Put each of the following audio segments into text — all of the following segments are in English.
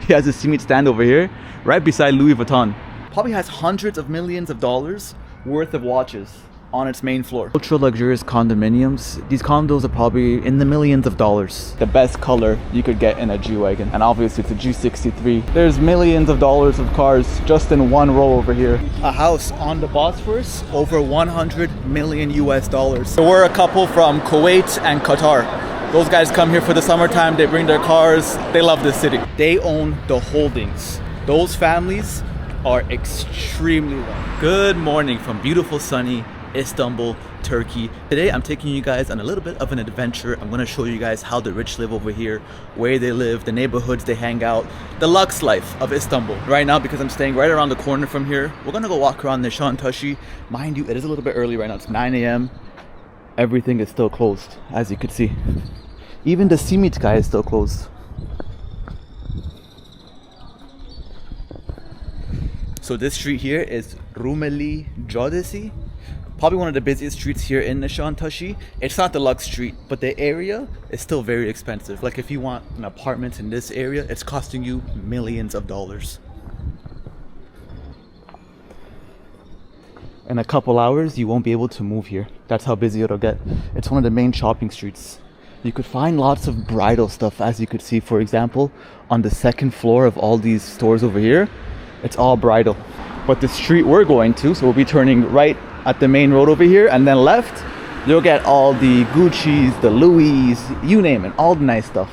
He has a simit stand over here, right beside Louis Vuitton. Probably has hundreds of millions of dollars worth of watches on its main floor. Ultra luxurious condominiums. These condos are probably in the millions of dollars. The best color you could get in a G-Wagon. And obviously it's a G63. There's millions of dollars of cars just in one row over here. A house on the Bosphorus, over 100 million US dollars. So we're a couple from Kuwait and Qatar. Those guys come here for the summertime, they bring their cars, they love this city. They own the holdings. Those families are extremely wealthy. Good morning from beautiful sunny Istanbul, Turkey. Today I'm taking you guys on a little bit of an adventure. I'm going to show you guys how the rich live over here, where they live, the neighborhoods they hang out, the lux life of Istanbul. Right now, because I'm staying right around the corner from here, we're going to go walk around Nişantaşı. Mind you, it is a little bit early right now. It's 9 a.m. Everything is still closed, as you could see. Even the simit guy is still closed. So this street here is Rumeli Caddesi. Probably one of the busiest streets here in Nişantaşı. It's not the Lux street, but the area is still very expensive. Like if you want an apartment in this area, it's costing you millions of dollars. In a couple hours, you won't be able to move here. That's how busy it'll get. It's one of the main shopping streets. You could find lots of bridal stuff, as you could see, for example, on the second floor of all these stores over here. It's all bridal. But the street we're going to, so we'll be turning right at the main road over here, and then left, you'll get all the Gucci's, the Louis, you name it, all the nice stuff.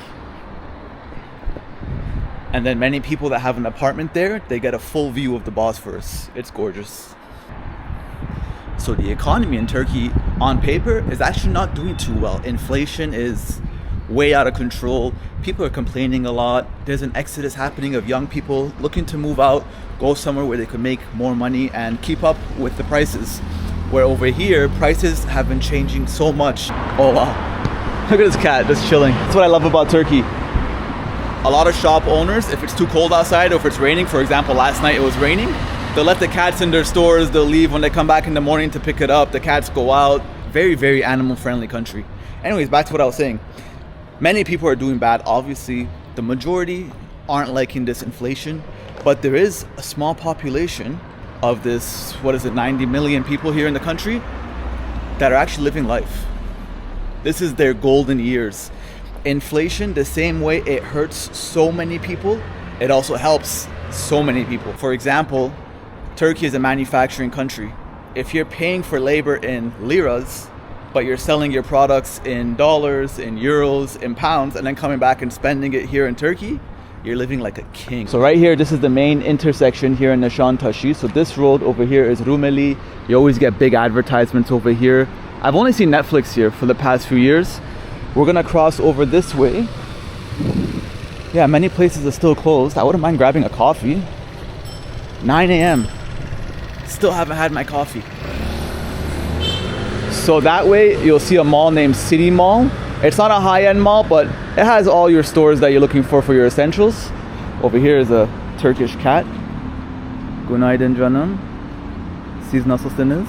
And then many people that have an apartment there, they get a full view of the Bosphorus. It's gorgeous. So the economy in Turkey, on paper, is actually not doing too well. Inflation is way out of control. People are complaining a lot. There's an exodus happening of young people looking to move out, go somewhere where they could make more money and keep up with the prices. Where over here, prices have been changing so much. Oh wow, look at this cat just chilling. That's what I love about Turkey. A lot of shop owners, if it's too cold outside or if it's raining, for example, last night it was raining, they'll let the cats in their stores, they'll leave when they come back in the morning to pick it up. The cats go out. Very, very animal friendly country. Anyways, back to what I was saying. Many people are doing bad. Obviously, the majority aren't liking this inflation, but there is a small population of this, 90 million people here in the country that are actually living life. This is their golden years. Inflation, the same way it hurts so many people, it also helps so many people. For example, Turkey is a manufacturing country. If you're paying for labor in liras, but you're selling your products in dollars, in euros, in pounds, and then coming back and spending it here in Turkey, you're living like a king. So right here, this is the main intersection here in Nişantaşı. So this road over here is Rumeli. You always get big advertisements over here. I've only seen Netflix here for the past few years. We're gonna cross over this way. Yeah, many places are still closed. I wouldn't mind grabbing a coffee. 9 a.m. Still haven't had my coffee. So that way you'll see a mall named City Mall. It's not a high-end mall, but it has all your stores that you're looking for your essentials. Over here is a Turkish cat. Günaydın canım. Siz nasılsınız?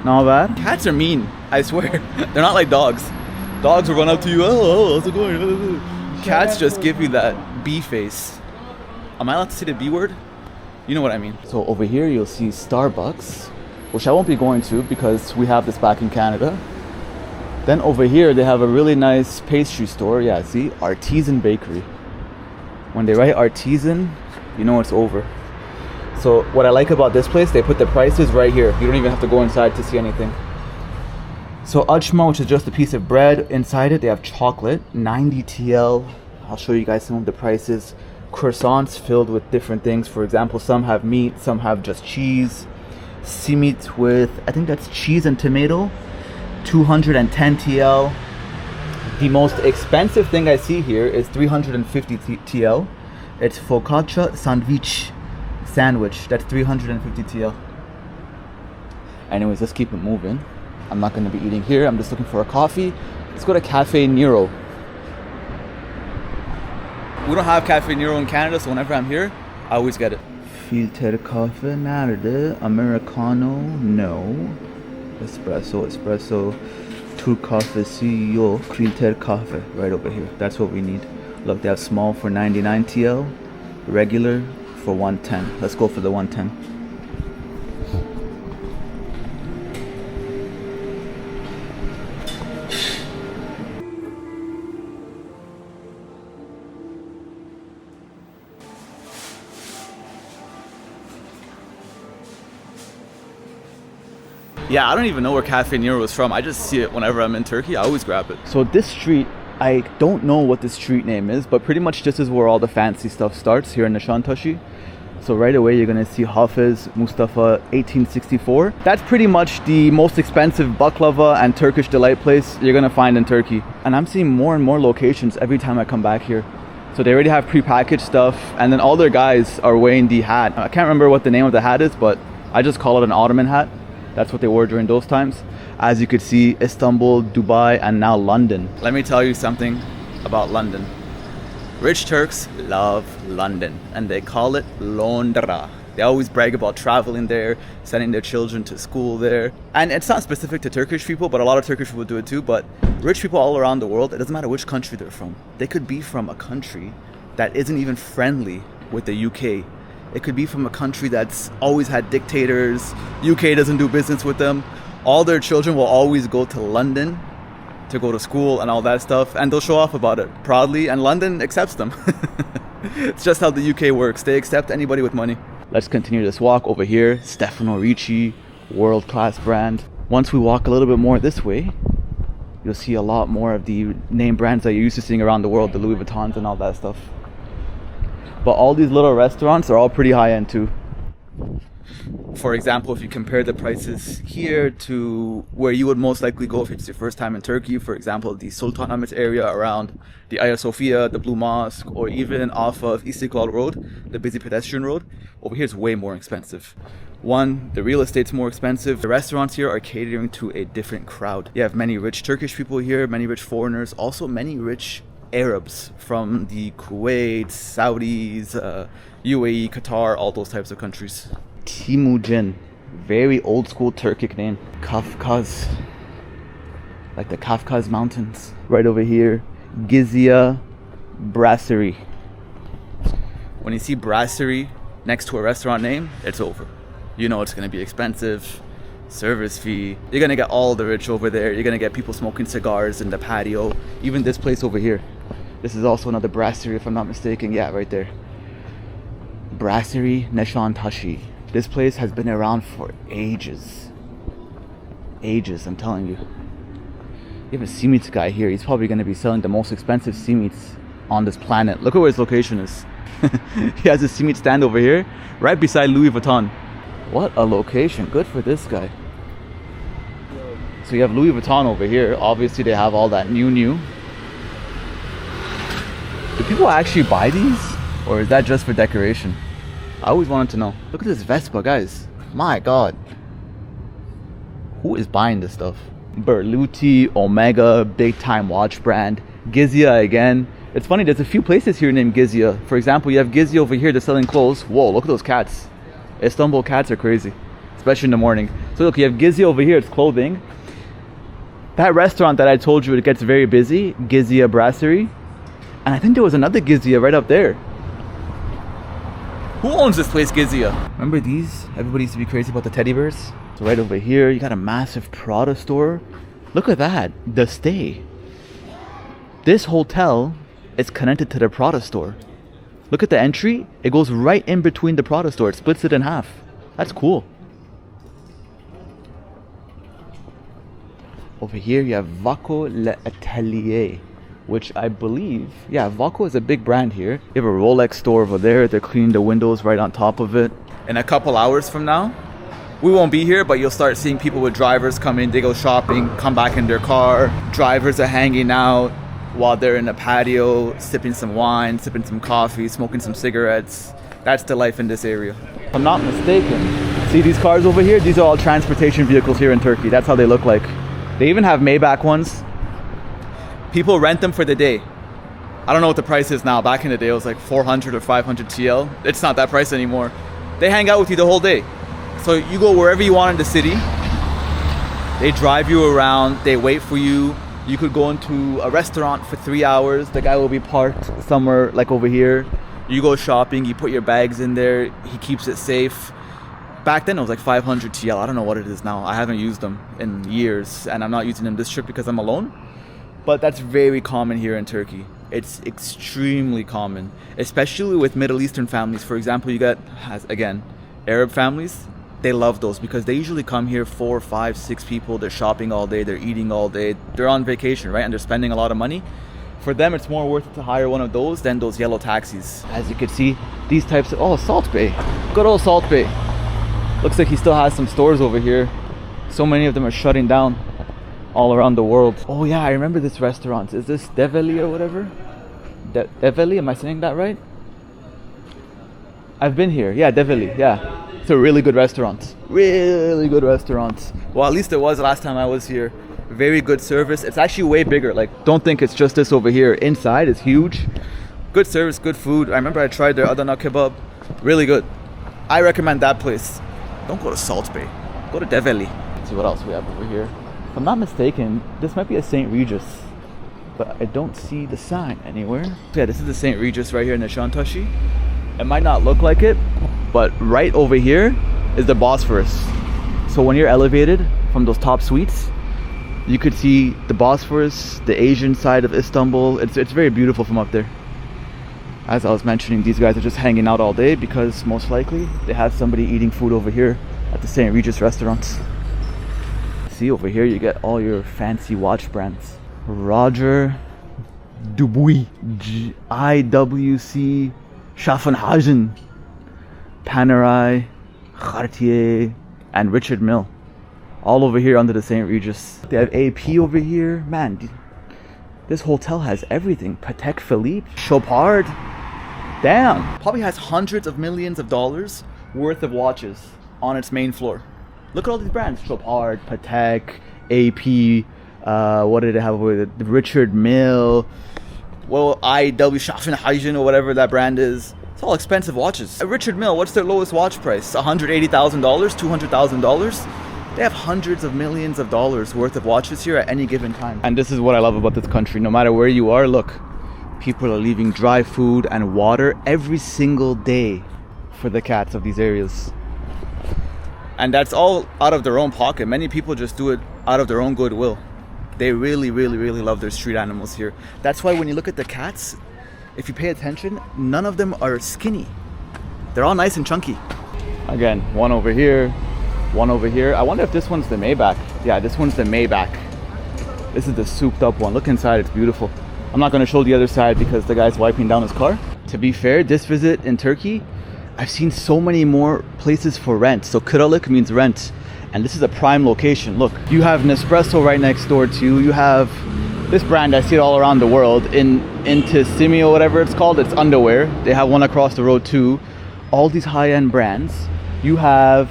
Ne haber? Cats are mean, I swear. They're not like dogs. Dogs will run up to you, oh, how's it going? Cats just give you that B face. Am I allowed to say the B word? You know what I mean. So over here you'll see Starbucks, which I won't be going to because we have this back in Canada. Then over here they have a really nice pastry store. Yeah, see, Artisan Bakery. When they write artisan, you know it's over. So what I like about this place, they put the prices right here. You don't even have to go inside to see anything. So açma, which is just a piece of bread. Inside it they have chocolate, 90 TL. I'll show you guys some of the prices. Croissants filled with different things. For example, some have meat, some have just cheese. Simit with, I think that's cheese and tomato, 210 TL. The most expensive thing I see here is 350 TL. It's focaccia sandwich. That's 350 TL. Anyways, let's keep it moving. I'm not going to be eating here. I'm just looking for a coffee. Let's go to Cafe Nero. We don't have Cafe Nero in Canada, so whenever I'm here, I always get it. Filter kahve nerede? Americano? No. Espresso. Türk kahvesi yok. Filter kahve right over here. That's what we need. Look, they have small for 99 TL, regular for 110. Let's go for the 110. Yeah, I don't even know where Cafe Nero is from. I just see it whenever I'm in Turkey. I always grab it. So this street, I don't know what the street name is, but pretty much this is where all the fancy stuff starts here in Nişantaşı. So right away you're gonna see Hafez Mustafa 1864. That's pretty much the most expensive baklava and Turkish delight place you're gonna find in Turkey. And I'm seeing more and more locations every time I come back here. So they already have prepackaged stuff, and then all their guys are wearing the hat. I can't remember what the name of the hat is, but I just call it an Ottoman hat. That's what they wore during those times. As you could see, Istanbul, Dubai, and now London. Let me tell you something about London. Rich Turks love London, and they call it Londra. They always brag about traveling there, sending their children to school there. And it's not specific to Turkish people, but a lot of Turkish people do it too. But rich people all around the world, it doesn't matter which country they're from. They could be from a country that isn't even friendly with the UK. It could be from a country that's always had dictators. UK doesn't do business with them. All their children will always go to London to go to school and all that stuff, and they'll show off about it proudly, and London accepts them. It's just how the UK works. They accept anybody with money. Let's continue this walk over here. Stefano Ricci, world-class brand. Once we walk a little bit more this way, you'll see a lot more of the name brands that you're used to seeing around the world, the Louis Vuittons and all that stuff. But all these little restaurants are all pretty high-end too. For example, if you compare the prices here to where you would most likely go if it's your first time in Turkey, for example, the Sultanahmet area around the Hagia Sophia, the Blue Mosque, or even off of Istiklal Road, the busy pedestrian road, over here is way more expensive. One, the real estate's more expensive. The restaurants here are catering to a different crowd. You have many rich Turkish people here, many rich foreigners, also many rich Arabs from the Kuwait, Saudis, UAE, Qatar, all those types of countries. Timujin, very old school Turkic name. Kafkaz, like the Kafkaz mountains. Right over here, Gizia Brasserie. When you see brasserie next to a restaurant name, it's over. You know it's gonna be expensive. Service fee. You're gonna get all the rich over there. You're gonna get people smoking cigars in the patio. Even this place over here. This is also another brasserie if I'm not mistaken. Yeah, right there. Brasserie Nişantaşı. This place has been around for ages. Ages, I'm telling you. You have a seameats guy here. He's probably gonna be selling the most expensive seameats on this planet. Look at where his location is. He has a seameat stand over here, right beside Louis Vuitton. What a location. Good for this guy. So you have Louis Vuitton over here. Obviously they have all that new. Do people actually buy these? Or is that just for decoration? I always wanted to know. Look at this Vespa, guys. My God. Who is buying this stuff? Berluti, Omega, big time watch brand. Gizia again. It's funny, there's a few places here named Gizia. For example, you have Gizia over here, they're selling clothes. Whoa, look at those cats. Istanbul cats are crazy, especially in the morning. So look, you have Gizia over here, it's clothing. That restaurant that I told you, it gets very busy, Gizia Brasserie. And I think there was another Gizia right up there. Who owns this place, Gizia? Remember these? Everybody used to be crazy about the teddy bears. So right over here, you got a massive Prada store. Look at that, the Stay. This hotel is connected to the Prada store. Look at the entry. It goes right in between the Prada store. It splits it in half. That's cool. Over here, you have Vaco L'Atelier, which I believe, yeah, Vaco is a big brand here. You have a Rolex store over there. They're cleaning the windows right on top of it. In a couple hours from now, we won't be here, but you'll start seeing people with drivers come in. They go shopping, come back in their car. Drivers are hanging out while they're in the patio, sipping some wine, sipping some coffee, smoking some cigarettes. That's the life in this area. If I'm not mistaken, see these cars over here? These are all transportation vehicles here in Turkey. That's how they look like. They even have Maybach ones. People rent them for the day. I don't know what the price is now. Back in the day, it was like 400 or 500 TL. It's not that price anymore. They hang out with you the whole day. So you go wherever you want in the city. They drive you around. They wait for you. You could go into a restaurant for 3 hours. The guy will be parked somewhere like over here. You go shopping, you put your bags in there. He keeps it safe. Back then it was like 500 TL. I don't know what it is now. I haven't used them in years, and I'm not using them this trip because I'm alone. But that's very common here in Turkey. It's extremely common, especially with Middle Eastern families. For example, you got, again, Arab families. They love those because they usually come here 4, 5, 6 people. They're shopping all day. They're eating all day. They're on vacation, right? And they're spending a lot of money. For them, it's more worth it to hire one of those than those yellow taxis. As you can see, these types of... Oh, Salt Bay. Good old Salt Bay. Looks like he still has some stores over here. So many of them are shutting down all around the world. Oh yeah, I remember this restaurant. Is this Develi or whatever? Develi, am I saying that right? I've been here. Yeah, Develi, yeah. It's a really good restaurant. Really good restaurant. Well, at least it was last time I was here. Very good service. It's actually way bigger. Like, don't think it's just this over here. Inside is huge. Good service, good food. I remember I tried their Adana kebab. Really good. I recommend that place. Don't go to Salt Bay. Go to Develi. Let's see what else we have over here. If I'm not mistaken, this might be a St. Regis, but I don't see the sign anywhere. Yeah, this is the St. Regis right here in Nişantaşı. It might not look like it, but right over here is the Bosphorus. So when you're elevated from those top suites, you could see the Bosphorus, the Asian side of Istanbul. It's very beautiful from up there. As I was mentioning, these guys are just hanging out all day because most likely they have somebody eating food over here at the St. Regis restaurants. See, over here you get all your fancy watch brands. Roger Dubuis, IWC, Schaffenhagen, Panerai, Cartier, and Richard Mille. All over here under the St. Regis. They have AP over here. Man, this hotel has everything. Patek Philippe, Chopard. Damn. Probably has hundreds of millions of dollars worth of watches on its main floor. Look at all these brands. Chopard, Patek, AP, what did it have over there? Richard Mille, well, IW Schaffenhagen or whatever that brand is. It's all expensive watches. At Richard Mille, what's their lowest watch price? $180,000, $200,000? They have hundreds of millions of dollars worth of watches here at any given time. And this is what I love about this country. No matter where you are, look, people are leaving dry food and water every single day for the cats of these areas. And that's all out of their own pocket. Many people just do it out of their own goodwill. They really, really, really love their street animals here. That's why when you look at the cats, if you pay attention, none of them are skinny. They're all nice and chunky. Again, one over here, one over here. I wonder if this one's the Maybach. Yeah, this one's the Maybach. This is the souped up one. Look inside, it's beautiful. I'm not gonna show the other side because the guy's wiping down his car. To be fair, this visit in Turkey, I've seen so many more places for rent. So Kiralık means rent. And this is a prime location. Look, you have Nespresso right next door to you. You have this brand, I see it all around the world. Into Simi or whatever it's called, it's underwear. They have one across the road too. All these high-end brands. You have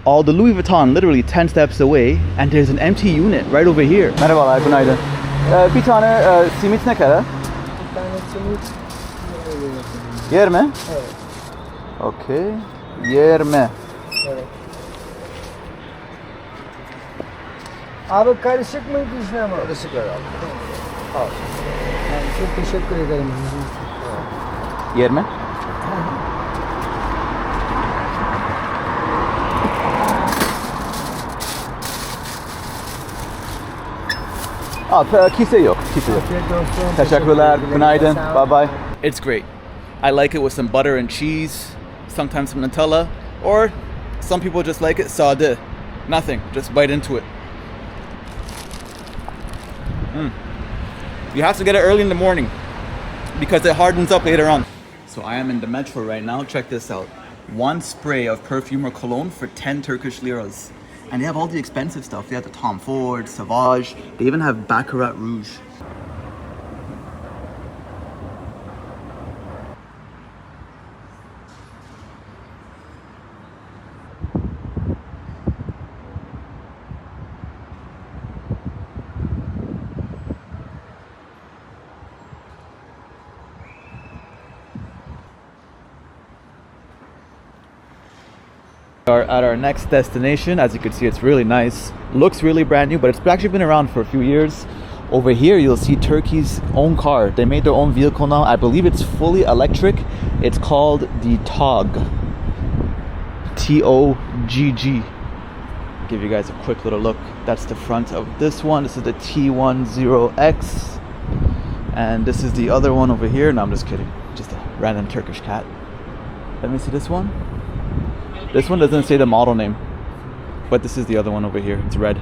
all the Louis Vuitton literally 10 steps away. And there's an empty unit right over here. Merhabalar, günaydın. Bir tane simit ne kadar? Bir tane simit 20? Evet. Okay. 20. Evet. Abi karışık mı pişme mi? Karışık herhalde. Al. Yani çok teşekkür ederim. 20? Kise yok. Kise yok. Afiyet olsun. Teşekkürler. Günaydın. Sağ ol. Bye bye. It's great. I like it with some butter and cheese, sometimes some Nutella, or some people just like it sade. Nothing. Just bite into it. You have to get it early in the morning because it hardens up later on. So I am in the metro right now. Check this out. One spray of perfume or cologne for 10 Turkish liras. And they have all the expensive stuff. They have the Tom Ford, Sauvage. They even have Baccarat Rouge. Are at our next destination. As you can see, it's really nice. Looks really brand new, but it's actually been around for a few years. Over here, you'll see Turkey's own car. They made their own vehicle now. I believe it's fully electric. It's called the TOGG. T-O-G-G. Give you guys a quick little look. That's the front of this one. This is the T10X. And this is the other one over here. No, I'm just kidding. Just a random Turkish cat. Let me see this one. This one doesn't say the model name. But this is the other one over here. It's red.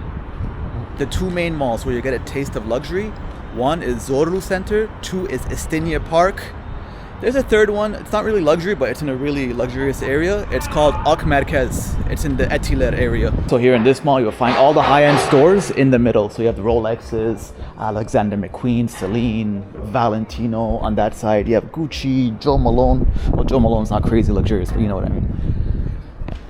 The two main malls where you get a taste of luxury. One is Zorlu Center. Two is Istiniye Park. There's a third one. It's not really luxury, but it's in a really luxurious area. It's called Ak Merkez. It's in the Etiler area. So here in this mall, you'll find all the high-end stores in the middle. So you have the Rolexes, Alexander McQueen, Celine, Valentino. On that side, you have Gucci, Joe Malone. Well, Joe Malone's not crazy luxurious, but you know what I mean.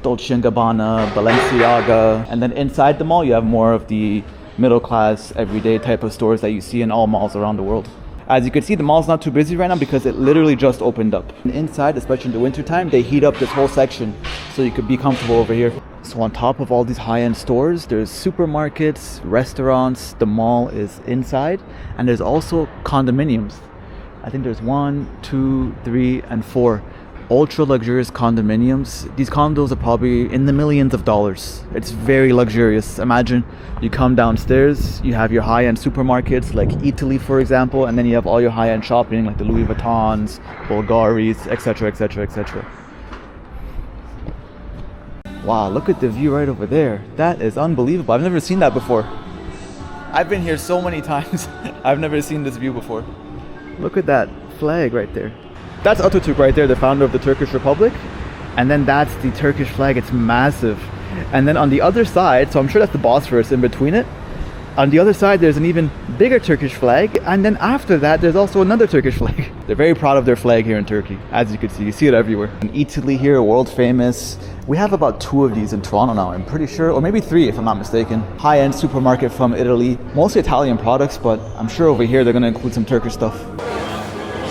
Dolce & Gabbana, Balenciaga. And then inside the mall, you have more of the middle-class, everyday type of stores that you see in all malls around the world. As you can see, the mall's not too busy right now because it literally just opened up. And inside, especially in the winter time, they heat up this whole section so you could be comfortable over here. So on top of all these high-end stores, there's supermarkets, restaurants, the mall is inside, and there's also condominiums. I think there's 1, 2, 3, and 4 ultra luxurious condominiums. These condos are probably in the millions of dollars. It's very luxurious. Imagine you come downstairs, you have your high-end supermarkets like Italy, for example, and then you have all your high-end shopping like the Louis Vuittons, Bulgaris, etc, etc, etc. Wow, look at the view right over there. That is unbelievable. I've never seen that before. I've been here so many times. I've never seen this view before. Look at that flag right there. That's Atatürk right there, the founder of the Turkish Republic. And then that's the Turkish flag. It's massive. And then on the other side, so I'm sure that's the Bosphorus in between it. On the other side, there's an even bigger Turkish flag. And then after that, there's also another Turkish flag. They're very proud of their flag here in Turkey. As you can see, you see it everywhere. In Italy here, world famous. We have about 2 of these in Toronto now, I'm pretty sure. Or maybe 3 if I'm not mistaken. High-end supermarket from Italy. Mostly Italian products, but I'm sure over here they're going to include some Turkish stuff.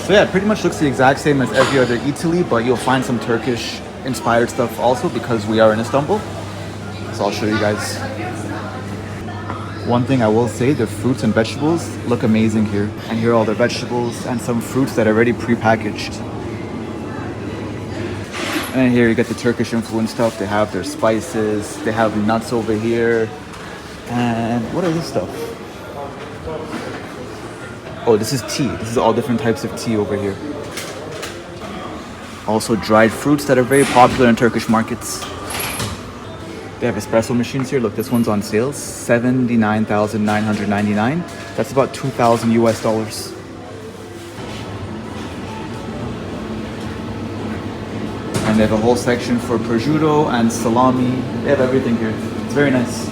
So yeah, it pretty much looks the exact same as every other Italy, but you'll find some Turkish inspired stuff also because we are in Istanbul. So I'll show you guys. One thing I will say, the fruits and vegetables look amazing here. And here are all the vegetables and some fruits that are already pre-packaged. And then here you get the Turkish influence stuff. They have their spices, they have nuts over here. And what is this stuff? Oh, this is tea. This is all different types of tea over here. Also dried fruits that are very popular in Turkish markets. They have espresso machines here. Look, this one's on sale. $79,999. That's about $2,000 US. And they have a whole section for prosciutto and salami. They have everything here. It's very nice.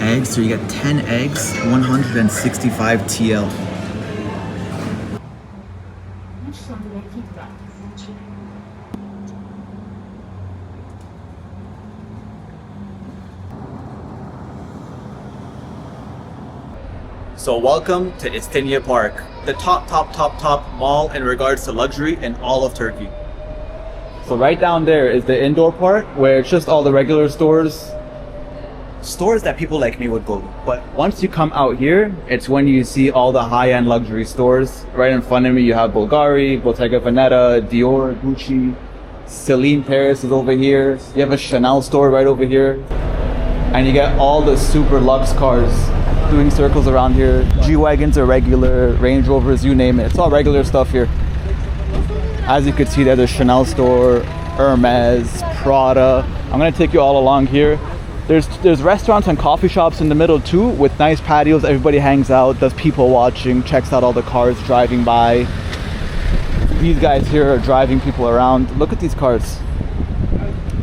Eggs, so you get 10 eggs, 165 TL. So welcome to Istiniye Park, the top mall in regards to luxury in all of Turkey. So right down there is the indoor part where it's just all the regular stores that people like me would go to. But once you come out here, it's when you see all the high-end luxury stores. Right in front of me, you have Bulgari, Bottega Veneta, Dior, Gucci, Celine Paris is over here. You have a Chanel store right over here. And you get all the super luxe cars doing circles around here. G-Wagons are regular, Range Rovers, you name it. It's all regular stuff here. As you can see, there's a Chanel store, Hermes, Prada. I'm gonna take you all along here. There's restaurants and coffee shops in the middle too, with nice patios. Everybody hangs out, does people watching, checks out all the cars driving by. These guys here are driving people around. Look at these cars.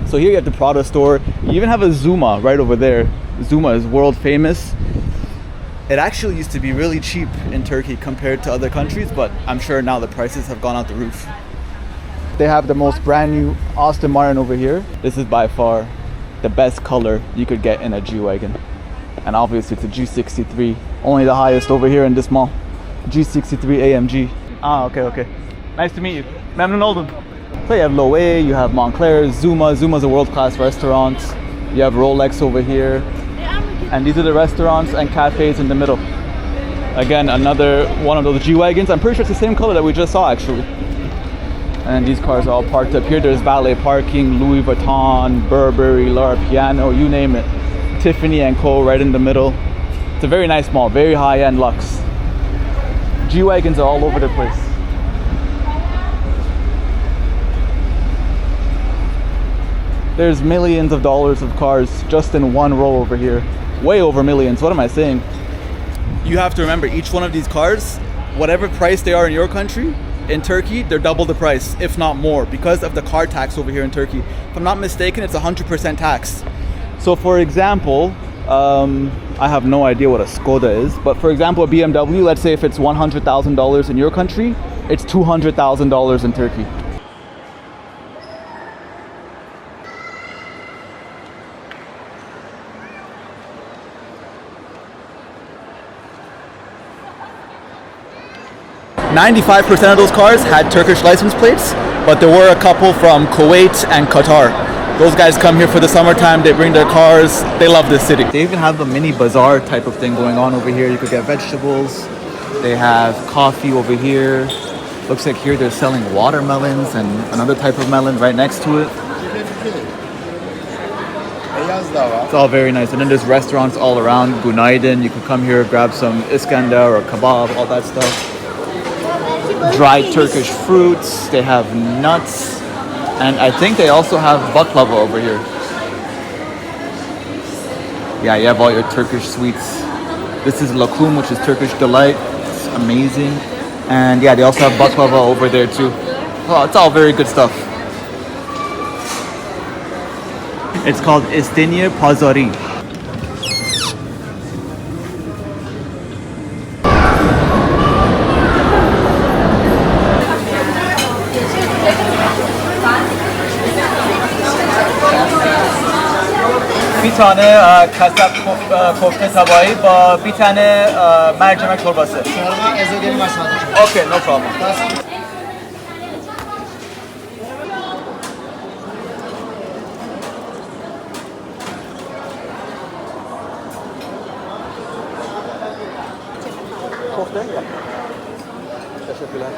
So here you have the Prada store. You even have a Zuma right over there. Zuma is world famous. It actually used to be really cheap in Turkey compared to other countries, but I'm sure now the prices have gone out the roof. They have the most brand new Aston Martin over here. This is by far the best color you could get in a G-Wagon. And obviously it's a G63, only the highest over here in this mall. G63 AMG. Ah, okay. Nice to meet you. Memnun oldum. So you have Loewe, you have Montclair, Zuma. Zuma's a world-class restaurant. You have Rolex over here. And these are the restaurants and cafes in the middle. Again, another one of those G-Wagons. I'm pretty sure it's the same color that we just saw actually. And these cars are all parked up here. There's valet parking, Louis Vuitton, Burberry, Lara Piano, you name it. Tiffany & Co. right in the middle. It's a very nice mall, very high-end luxe. G-Wagons are all over the place. There's millions of dollars of cars just in one row over here. Way over millions, what am I saying? You have to remember, each one of these cars, whatever price they are in your country, in Turkey, they're double the price, if not more, because of the car tax over here in Turkey. If I'm not mistaken, it's 100% tax. So for example, I have no idea what a Skoda is, but for example, a BMW, let's say if it's $100,000 in your country, it's $200,000 in Turkey. %95 of those cars had Turkish license plates, but there were a couple from Kuwait and Qatar. Those guys come here for the summertime, they bring their cars, they love this city. They even have a mini bazaar type of thing going on over here. You could get vegetables, they have coffee over here. Looks like here they're selling watermelons and another type of melon right next to it. It's all very nice. And then there's restaurants all around. Günaydin, you could come here, grab some Iskandar or kebab, all that stuff. Dried Turkish fruits, they have nuts, and I think they also have baklava over here. Yeah, you have all your Turkish sweets. This is lokum, which is Turkish delight. It's amazing. And yeah, they also have baklava over there too. Oh, it's all very good stuff. It's called İstinye Pazarı. Bir tane kasap kofte tabağı, bir tane mercimek çorbası. Çorba ezogelin aşağıdaki. Okay, no problem. Kofte? Ya. Teşekkürler.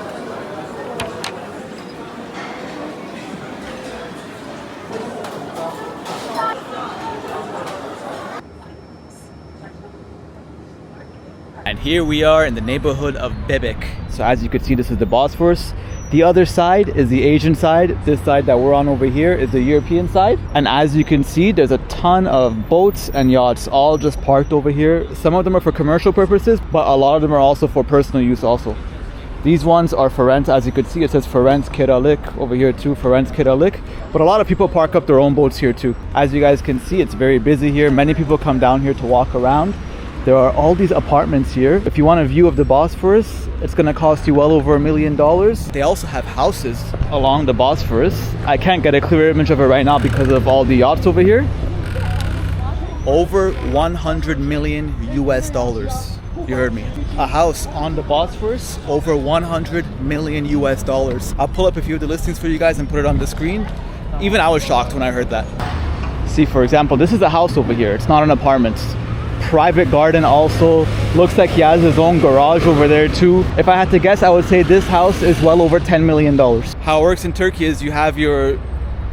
And here we are in the neighborhood of Bebek. So as you can see, this is the Bosphorus. The other side is the Asian side. This side that we're on over here is the European side. And as you can see, there's a ton of boats and yachts all just parked over here. Some of them are for commercial purposes, but a lot of them are also for personal use also. These ones are for rent. As you can see, it says for rent Kiralık over here too, for rent Kiralık. But a lot of people park up their own boats here too. As you guys can see, it's very busy here. Many people come down here to walk around. There are all these apartments here. If you want a view of the Bosphorus, it's gonna cost you well over $1 million. They also have houses along the Bosphorus. I can't get a clear image of it right now because of all the yachts over here. Over 100 million US dollars. You heard me. A house on the Bosphorus, over 100 million US dollars. I'll pull up a few of the listings for you guys and put it on the screen. Even I was shocked when I heard that. See, for example, this is a house over here. It's not an apartment. Private garden also. Looks like he has his own garage over there too. If I had to guess, I would say this house is well over $10 million. How it works in Turkey is you have your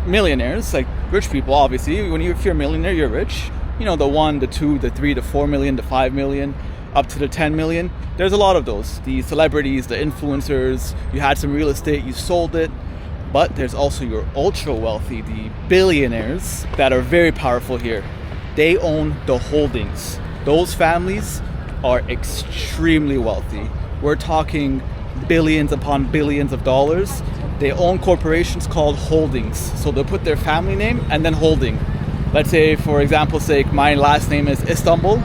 millionaires, like rich people obviously. If you're a millionaire, you're rich. You know, the 1, the 2, the 3, the 4 million, the 5 million, up to the 10 million. There's a lot of those. The celebrities, the influencers, you had some real estate, you sold it. But there's also your ultra wealthy, the billionaires that are very powerful here. They own the holdings. Those families are extremely wealthy. We're talking billions upon billions of dollars. They own corporations called holdings. So they'll put their family name and then holding. Let's say, for example's sake, my last name is Istanbul.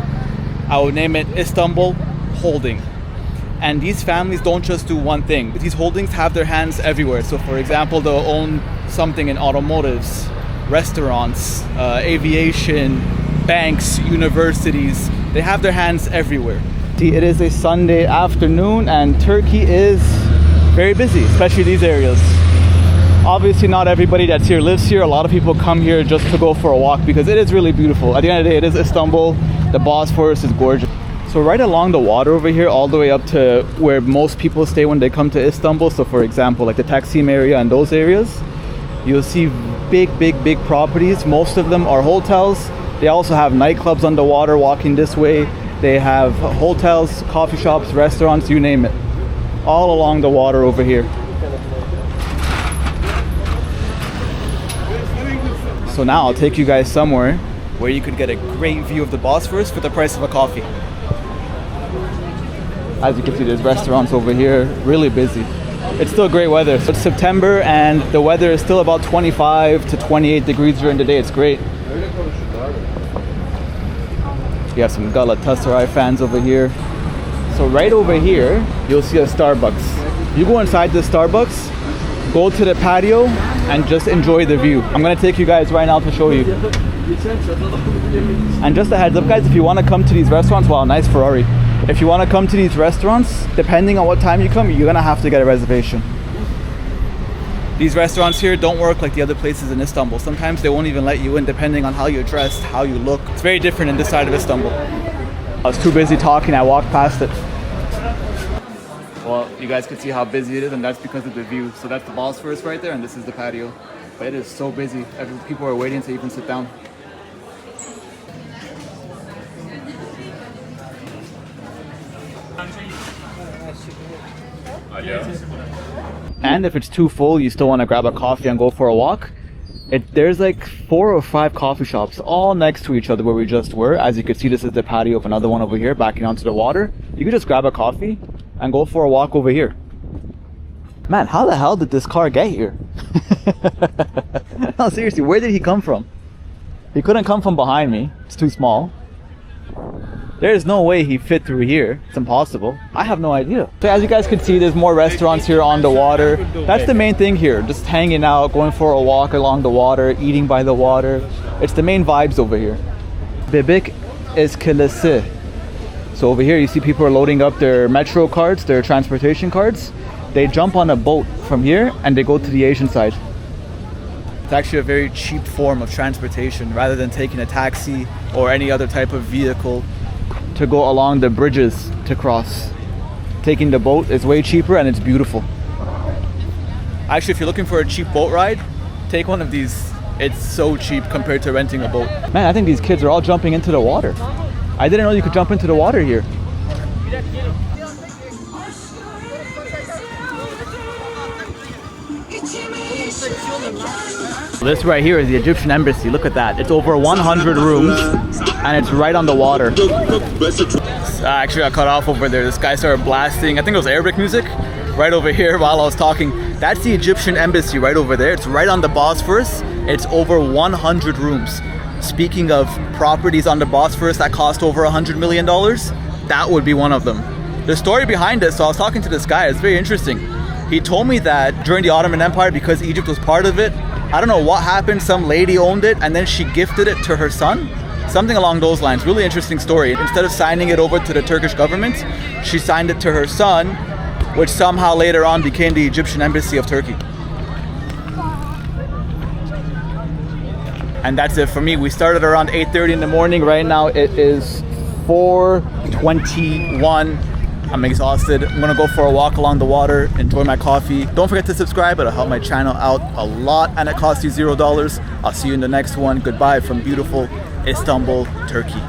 I would name it Istanbul Holding. And these families don't just do one thing. These holdings have their hands everywhere. So for example, they'll own something in automotives, restaurants, aviation, banks, universities. They have their hands everywhere. See, it is a Sunday afternoon and Turkey is very busy, especially these areas. Obviously not everybody that's here lives here. A lot of people come here just to go for a walk because it is really beautiful. At the end of the day, it is Istanbul. The Bosphorus is gorgeous. So right along the water over here, all the way up to where most people stay when they come to Istanbul. So for example, like the Taksim area and those areas, you'll see big properties. Most of them are hotels. They also have nightclubs on the water walking this way. They have hotels, coffee shops, restaurants, you name it. All along the water over here. So now I'll take you guys somewhere where you could get a great view of the Bosphorus for the price of a coffee. As you can see, there's restaurants over here, really busy. It's still great weather. So it's September and the weather is still about 25 to 28 degrees during the day. It's great. You have some Galatasaray fans over here. So right over here, you'll see a Starbucks. You go inside the Starbucks, go to the patio, and just enjoy the view. I'm gonna take you guys right now to show you. And just a heads up guys, if you wanna come to these restaurants, wow, nice Ferrari. If you wanna come to these restaurants, depending on what time you come, you're gonna have to get a reservation. These restaurants here don't work like the other places in Istanbul. Sometimes they won't even let you in depending on how you're dressed, how you look. It's very different in this side of Istanbul. I was too busy talking, I walked past it. Well, you guys can see how busy it is, and that's because of the view. So that's the Bosphorus right there, and this is the patio. But it is so busy. People are waiting to even sit down. And if it's too full, you still want to grab a coffee and go for a walk. There's like 4 or 5 coffee shops all next to each other where we just were. As you can see, this is the patio of another one over here backing onto the water. You can just grab a coffee and go for a walk over here. Man, how the hell did this car get here? No, seriously, where did he come from? He couldn't come from behind me. It's too small. There's no way he fit through here. It's impossible. I have no idea. So as you guys can see, there's more restaurants here on the water. That's the main thing here. Just hanging out, going for a walk along the water, eating by the water. It's the main vibes over here. Bebek Eskelesi. So over here you see people are loading up their metro cards, their transportation cards. They jump on a boat from here and they go to the Asian side. It's actually a very cheap form of transportation rather than taking a taxi or any other type of vehicle to go along the bridges to cross. Taking the boat is way cheaper and it's beautiful. Actually, if you're looking for a cheap boat ride, take one of these. It's so cheap compared to renting a boat. Man, I think these kids are all jumping into the water. I didn't know you could jump into the water here. This right here is the Egyptian embassy. Look at that. It's over 100 rooms and it's right on the water. I actually got cut off over there. This guy started blasting, I think it was Arabic music, right over here while I was talking. That's the Egyptian embassy right over there. It's right on the Bosphorus. It's over 100 rooms. Speaking of properties on the Bosphorus that cost over $100 million, that would be one of them. The story behind it, so I was talking to this guy, it's very interesting. He told me that during the Ottoman Empire, because Egypt was part of it, I don't know what happened, some lady owned it and then she gifted it to her son. Something along those lines. Really interesting story. Instead of signing it over to the Turkish government, she signed it to her son, which somehow later on became the Egyptian embassy of Turkey. And that's it for me. We started around 8:30 in the morning. Right now it is 4:21. I'm exhausted. I'm gonna go for a walk along the water, enjoy my coffee. Don't forget to subscribe. It'll help my channel out a lot and it costs you $0. I'll see you in the next one. Goodbye from beautiful Istanbul, Turkey.